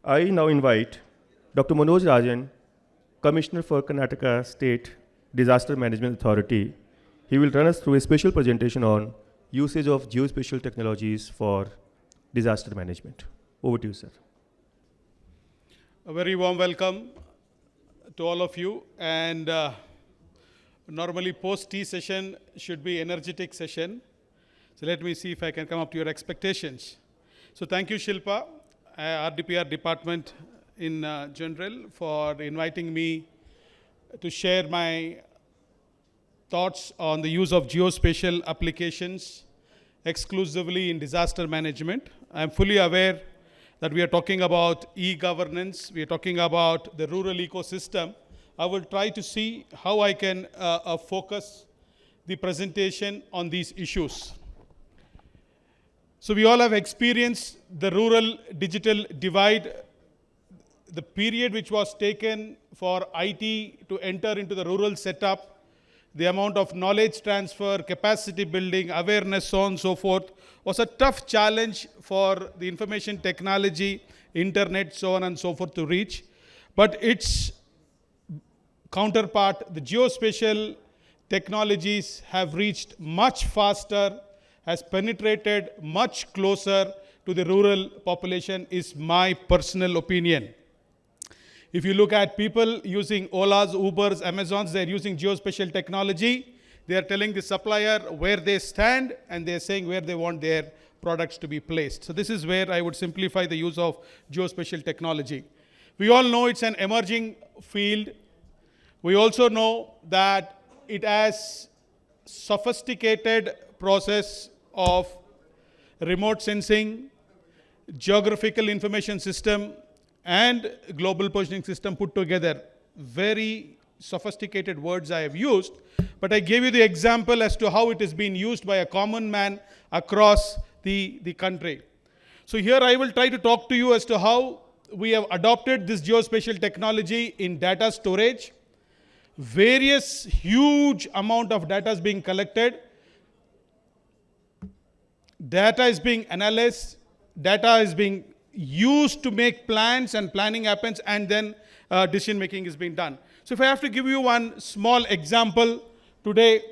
I now invite Dr. Manoj Rajan, Commissioner for Karnataka State Disaster Management Authority. He will run us through a special presentation on usage of geospatial technologies for disaster management. Over to you, sir. A very warm welcome to all of you. And normally post-tea session should be energetic session. So let me see if I can come up to your expectations. So thank you, Shilpa, RDPR department in general, for inviting me to share my thoughts on the use of geospatial applications exclusively in disaster management. I am fully aware that we are talking about e-governance, we are talking about the rural ecosystem. I will try to see how I can focus the presentation on these issues. So we all have experienced the rural digital divide, the period which was taken for IT to enter into the rural setup, the amount of knowledge transfer, capacity building, awareness, so on and so forth, was a tough challenge for the information technology, internet, so on and so forth to reach. But its counterpart, the geospatial technologies have reached much faster, has penetrated much closer to the rural population, is my personal opinion. If you look at people using Olas, Ubers, Amazons, they're using geospatial technology. They are telling the supplier where they stand, and they're saying where they want their products to be placed. So this is where I would simplify the use of geospatial technology. We all know it's an emerging field. We also know that it has sophisticated process of remote sensing, geographical information system, and global positioning system put together. Very sophisticated words I have used, but I gave you the example as to how it is being used by a common man across the country. So here I will try to talk to you as to how we have adopted this geospatial technology in data storage. Various huge amount of data is being collected. Data is being analyzed. Data is being used to make plans, and planning happens, and then decision making is being done. So if I have to give you one small example today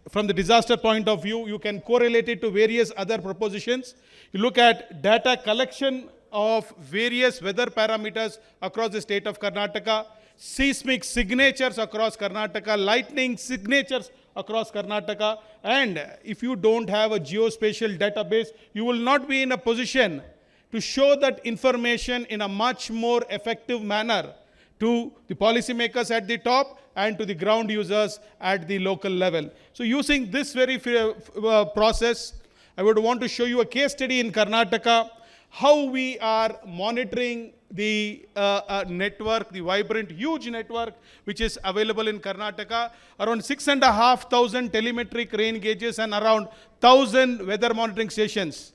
from the disaster point of view, you can correlate it to various other propositions. You look at data collection of various weather parameters across the state of Karnataka, seismic signatures across Karnataka, lightning signatures across Karnataka, and if you don't have a geospatial database, you will not be in a position to show that information in a much more effective manner to the policymakers at the top and to the ground users at the local level. So using this very process, I would want to show you a case study in Karnataka, how we are monitoring the network, the vibrant, huge network which is available in Karnataka, around 6,500 telemetric rain gauges and around 1,000 weather monitoring stations.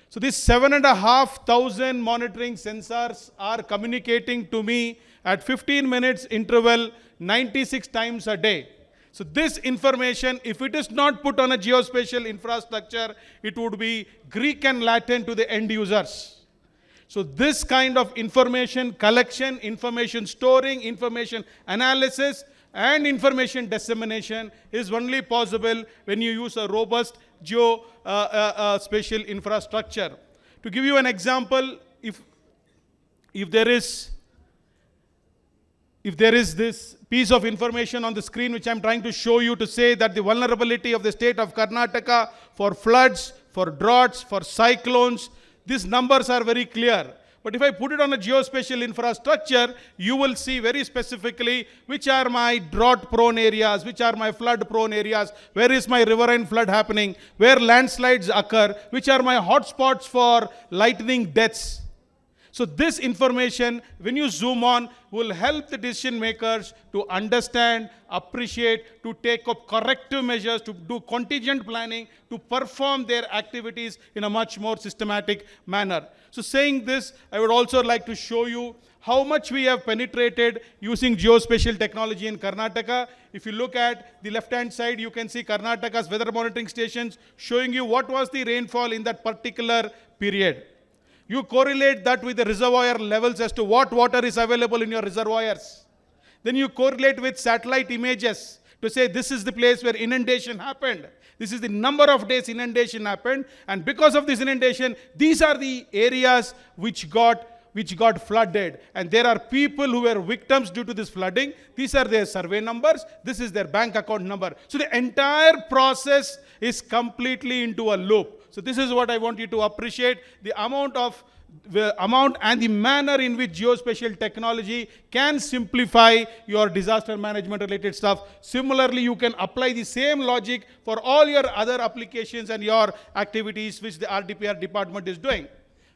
So these 7,500 monitoring sensors are communicating to me at 15 minutes interval 96 times a day. So this information, if it is not put on a geospatial infrastructure, it would be Greek and Latin to the end users. So this kind of information collection, information storing, information analysis, and information dissemination is only possible when you use a robust geospatial infrastructure. To give you an example, if there is this piece of information on the screen which I'm trying to show you to say that the vulnerability of the state of Karnataka for floods, for droughts, for cyclones, these numbers are very clear. But if I put it on a geospatial infrastructure, you will see very specifically which are my drought-prone areas, which are my flood-prone areas, where is my riverine flood happening, where landslides occur, which are my hotspots for lightning deaths. So this information, when you zoom on, will help the decision makers to understand, appreciate, to take up corrective measures, to do contingent planning, to perform their activities in a much more systematic manner. So saying this, I would also like to show you how much we have penetrated using geospatial technology in Karnataka. If you look at the left-hand side, you can see Karnataka's weather monitoring stations showing you what was the rainfall in that particular period. You correlate that with the reservoir levels as to what water is available in your reservoirs. Then you correlate with satellite images to say this is the place where inundation happened. This is the number of days inundation happened. And because of this inundation, these are the areas which got flooded. And there are people who were victims due to this flooding. These are their survey numbers. This is their bank account number. So the entire process is completely into a loop. So this is what I want you to appreciate, the amount and the manner in which geospatial technology can simplify your disaster management related stuff. Similarly, you can apply the same logic for all your other applications and your activities which the RDPR department is doing.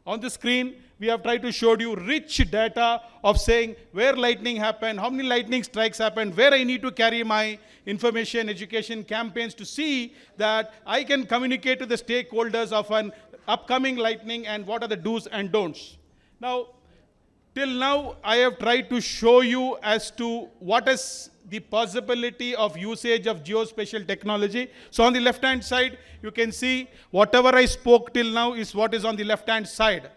On the screen, we have tried to show you rich data of saying where lightning happened, how many lightning strikes happened, where I need to carry my information, education campaigns to see that I can communicate to the stakeholders of an upcoming lightning and what are the do's and don'ts. Now, till now, I have tried to show you as to what is the possibility of usage of geospatial technology. So on the left-hand side, you can see whatever I spoke till now is what is on the left-hand side,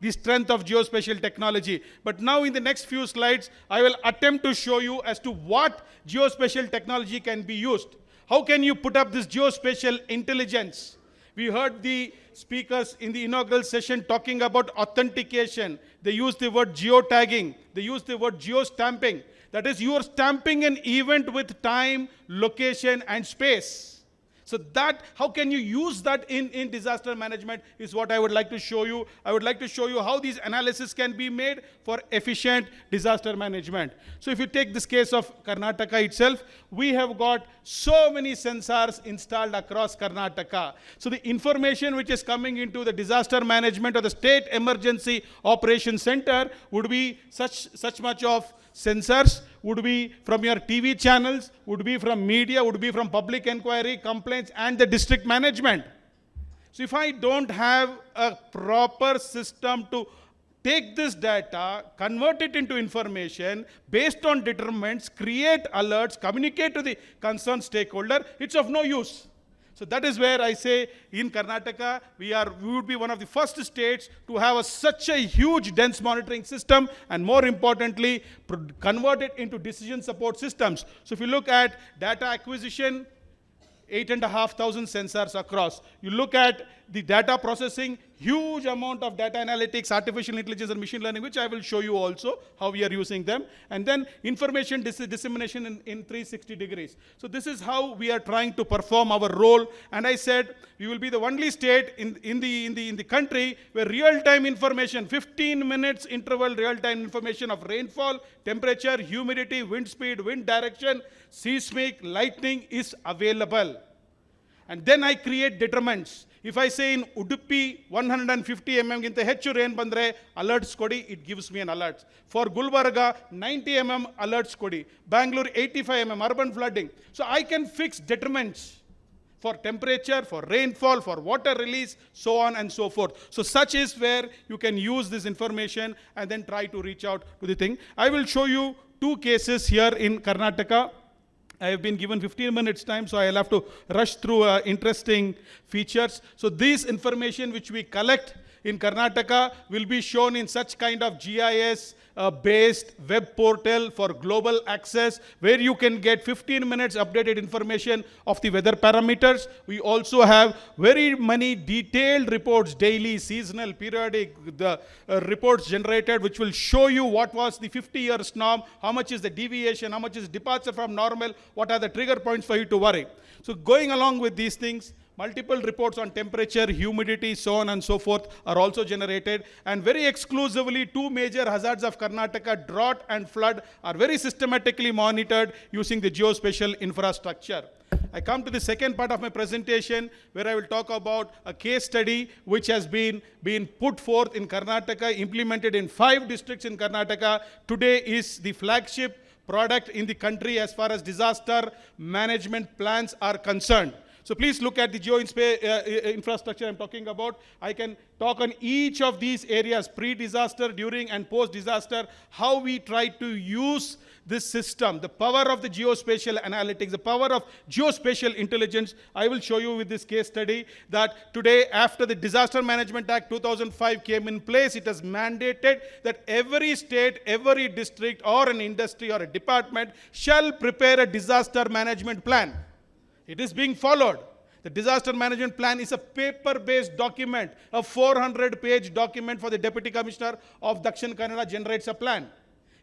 the strength of geospatial technology. But now in the next few slides, I will attempt to show you as to what geospatial technology can be used. How can you put up this geospatial intelligence? We heard the speakers in the inaugural session talking about authentication. They used the word geotagging. They used the word geostamping. That is, you are stamping an event with time, location, and space. So that, how can you use that in disaster management is what I would like to show you. I would like to show you how these analysis can be made for efficient disaster management. So if you take this case of Karnataka itself, we have got so many sensors installed across Karnataka. So the information which is coming into the disaster management or the state emergency operations center would be such much of sensors, would be from your TV channels, would be from media, would be from public inquiry, complaints, and the district management. So if I don't have a proper system to take this data, convert it into information, based on determinants, create alerts, communicate to the concerned stakeholder, it's of no use. So that is where I say in Karnataka, we would be one of the first states to have such a huge dense monitoring system, and more importantly, convert it into decision support systems. So if you look at data acquisition, 8,500 sensors across. You look at the data processing, huge amount of data analytics, artificial intelligence and machine learning, which I will show you also how we are using them. And then information dissemination in 360 degrees. So this is how we are trying to perform our role. And I said, we will be the only state in the country where real-time information, 15 minutes interval real-time information of rainfall, temperature, humidity, wind speed, wind direction, seismic, lightning is available. And then I create determinants. If I say in Udupi 150 mm ginta ಹೆಚ್ಚು rain bandre alerts kodi, it gives me an alert. For Gulbarga 90 mm alerts kodi. Bangalore 85 mm urban flooding. So I can fix determinants for temperature, for rainfall, for water release, so on and so forth. So such is where you can use this information and then try to reach out to the thing. I will show you two cases here in Karnataka. I have been given 15 minutes time, so I'll have to rush through interesting features. So this information which we collect in Karnataka will be shown in such kind of GIS based web portal for global access, where you can get 15 minutes updated information of the weather parameters. We also have very many detailed reports, daily, seasonal, periodic, the reports generated, which will show you what was the 50-year norm, how much is the deviation, how much is departure from normal, what are the trigger points for you to worry. So going along with these things, multiple reports on temperature, humidity, so on and so forth are also generated. And very exclusively, two major hazards of Karnataka, drought and flood, are very systematically monitored using the geospatial infrastructure. I come to the second part of my presentation, where I will talk about a case study which has been put forth in Karnataka, implemented in 5 districts in Karnataka. Today is the flagship product in the country as far as disaster management plans are concerned. So please look at the infrastructure I'm talking about. I can talk on each of these areas, pre-disaster, during, and post-disaster, how we try to use this system, the power of the geospatial analytics, the power of geospatial intelligence. I will show you with this case study that today, after the Disaster Management Act 2005 came in place, it has mandated that every state, every district, or an industry or a department shall prepare a disaster management plan. It is being followed. The disaster management plan is a paper-based document. A 400-page document for the Deputy Commissioner of Dakshin Kannada generates a plan.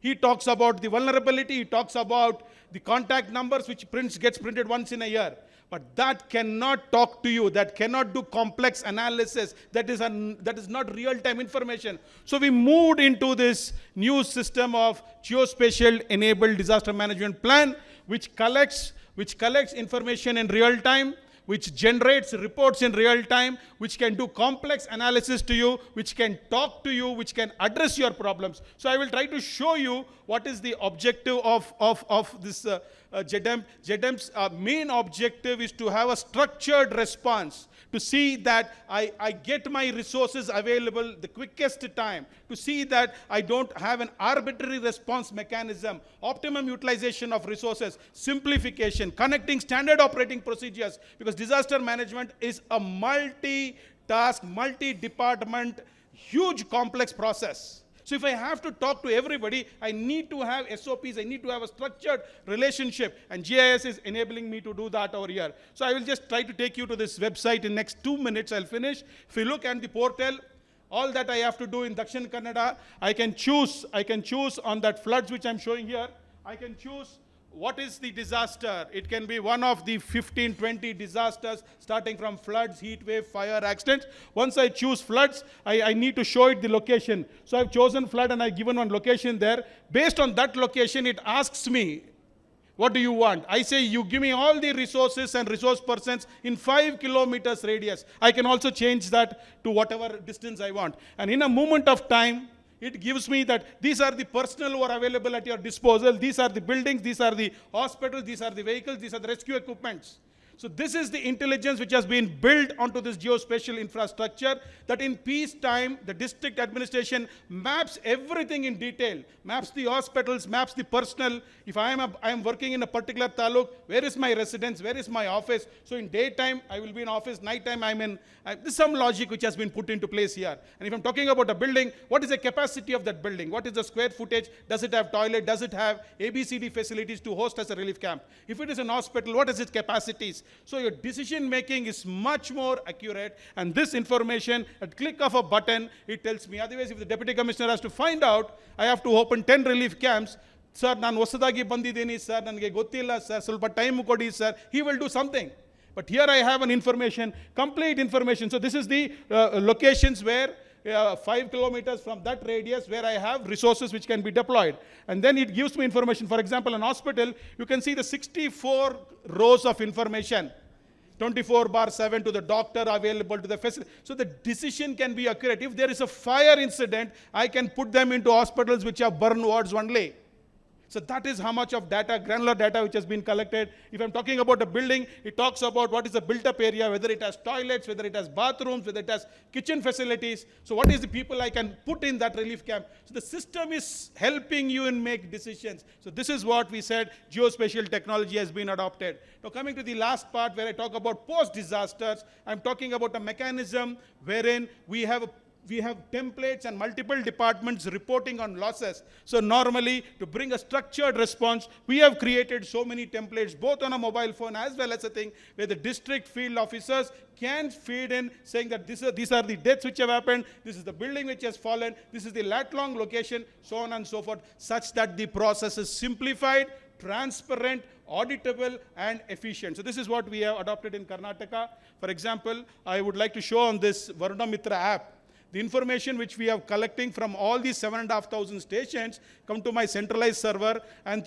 He talks about the vulnerability, he talks about the contact numbers, which gets printed once in a year. But that cannot talk to you, that cannot do complex analysis, that is not real-time information. So we moved into this new system of geospatial-enabled disaster management plan, which collects information in real time, which generates reports in real time, which can do complex analysis to you, which can talk to you, which can address your problems. So I will try to show you what is the objective of this JEDEM. JEDEM's main objective is to have a structured response, to see that I get my resources available the quickest time, to see that I don't have an arbitrary response mechanism, optimum utilization of resources, simplification, connecting standard operating procedures, because disaster management is a multi-task, multi-department, huge complex process. So if I have to talk to everybody, I need to have SOPs, I need to have a structured relationship, and GIS is enabling me to do that over here. So I will just try to take you to this website in next 2 minutes. I'll finish. If you look at the portal, all that I have to do in Dakshin Kannada, I can choose on that floods which I'm showing here. I can choose what is the disaster. It can be one of the 15, 20 disasters, starting from floods, heat wave, fire, accidents. Once I choose floods, I need to show it the location. So I've chosen flood and I've given one location there. Based on that location, it asks me, what do you want? I say, you give me all the resources and resource persons in 5 kilometers radius. I can also change that to whatever distance I want. And in a moment of time, it gives me that these are the personnel who are available at your disposal, these are the buildings, these are the hospitals, these are the vehicles, these are the rescue equipments. So this is the intelligence which has been built onto this geospatial infrastructure, that in peacetime, the district administration maps everything in detail, maps the hospitals, maps the personnel. If I am working in a particular taluk, where is my residence, where is my office? So in daytime, I will be in office, nighttime there's some logic which has been put into place here. And if I'm talking about a building, what is the capacity of that building? What is the square footage? Does it have toilet? Does it have ABCD facilities to host as a relief camp? If it is an hospital, what is its capacities? So your decision making is much more accurate, and this information, at click of a button, it tells me. Otherwise, if the Deputy Commissioner has to find out, I have to open 10 relief camps. Sir, ನಾನು ಹೊಸದಾಗಿ ಬಂದಿದ್ದೀನಿ sir, ನನಗೆ ಗೊತ್ತಿಲ್ಲ sir, ಸ್ವಲ್ಪ time ಕೊಡಿ sir. He will do something. But here I have an information, complete information. So this is the locations where 5 kilometers from that radius where I have resources which can be deployed. And then it gives me information. For example, an hospital, you can see the 64 rows of information. 24/7 to the doctor available to the facility. So the decision can be accurate. If there is a fire incident, I can put them into hospitals which have burn wards only. So that is how much of data, granular data, which has been collected. If I'm talking about a building, it talks about what is the built-up area, whether it has toilets, whether it has bathrooms, whether it has kitchen facilities. So what is the people I can put in that relief camp? So the system is helping you in make decisions. So this is what we said, geospatial technology has been adopted. Now coming to the last part where I talk about post-disasters, I'm talking about a mechanism wherein we have templates and multiple departments reporting on losses. So normally, to bring a structured response, we have created so many templates, both on a mobile phone as well as a thing, where the district field officers can feed in, saying that these are the deaths which have happened, this is the building which has fallen, this is the lat-long location, so on and so forth, such that the process is simplified, transparent, auditable, and efficient. So this is what we have adopted in Karnataka. For example, I would like to show on this Varuna Mitra app, the information which we are collecting from all these 7,500 stations come to my centralized server, and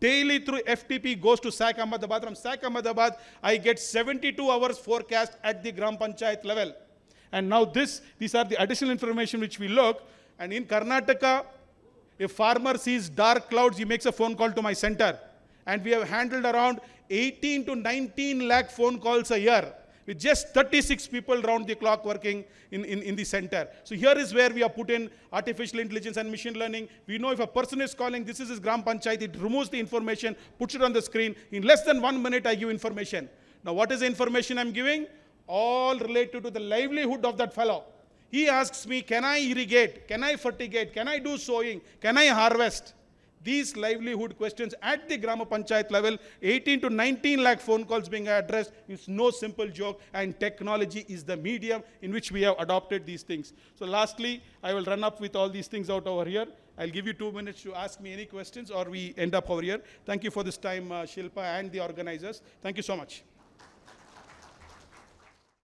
daily through FTP goes to SAC Ahmedabad. From SAC Ahmedabad, I get 72 hours forecast at the Gram Panchayat level. And now these are the additional information which we look. And in Karnataka, if farmer sees dark clouds, he makes a phone call to my center. And we have handled around 18 to 19 lakh phone calls a year, with just 36 people round the clock working in the center. So here is where we have put in artificial intelligence and machine learning. We know if a person is calling, this is his Gram Panchayat, it removes the information, puts it on the screen. In less than 1 minute, I give information. Now what is the information I'm giving? All related to the livelihood of that fellow. He asks me, can I irrigate? Can I fertigate? Can I do sowing? Can I harvest? These livelihood questions at the Grama Panchayat level, 18 to 19 lakh phone calls being addressed, is no simple joke, and technology is the medium in which we have adopted these things. So lastly, I will run up with all these things out over here. I'll give you 2 minutes to ask me any questions, or we end up over here. Thank you for this time, Shilpa and the organizers. Thank you so much.